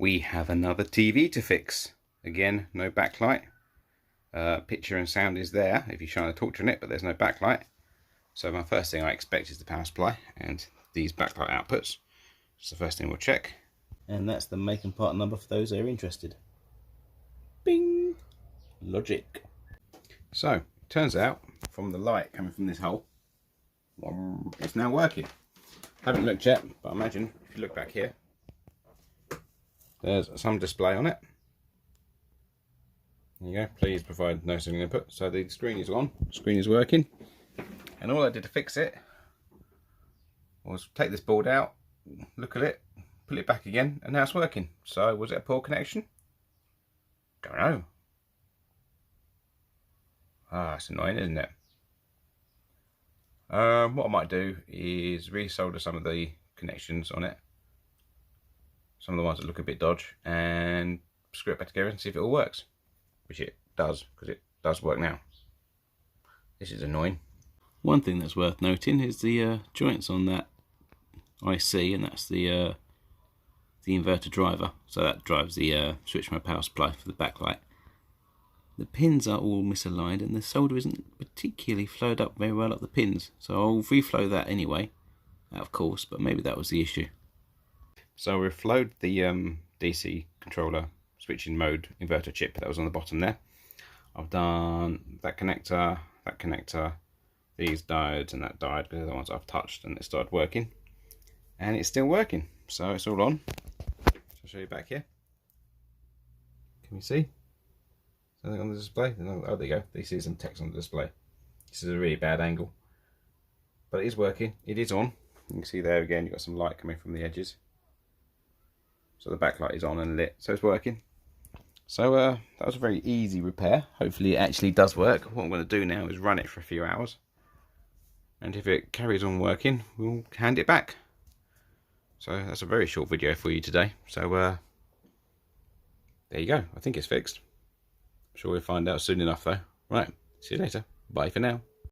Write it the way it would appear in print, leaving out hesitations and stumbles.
we have another TV to fix. Again, no backlight. Picture and sound is there if you shine a torch on it, but there's no backlight. So my first thing I expect is the power supply and these backlight outputs. That's the first thing we'll check. And that's the make and part number for those that are interested. Bing! Logic. So, it turns out, from the light coming from this hole, it's now working. Haven't looked yet, but imagine if you look back here, there's some display on it. There you go, please provide no signal input. So the screen is on, the screen is working. And all I did to fix it was take this board out, look at it, put it back again, and now it's working. So was it a poor connection? Don't know. Ah, it's annoying, isn't it? What I might do is resolder some of the connections on it. Some of the ones that look a bit dodge, and screw it back together and see if it all works. Which it does, because it does work now. This is annoying. One thing that's worth noting is the joints on that IC, and that's the inverter driver. So that drives the switch mode power supply for the backlight. The pins are all misaligned, and the solder isn't particularly flowed up very well up the pins. So I'll reflow that anyway, out of course, but maybe that was the issue. So we've flowed the DC controller switching mode inverter chip that was on the bottom there. I've done that connector, these diodes and that diode, because they're the ones I've touched, and it started working. And it's still working, so it's all on. So I'll show you back here. Can you see? Something on the display? Oh, there you go. You see some text on the display. This is a really bad angle. But it is working. It is on. You can see there again, you've got some light coming from the edges. So the backlight is on and lit, so it's working. So that was a very easy repair. Hopefully it actually does work. What I'm going to do now is run it for a few hours. And if it carries on working, we'll hand it back. So that's a very short video for you today. So there you go. I think it's fixed. I'm sure we'll find out soon enough though. Right, see you later. Bye for now.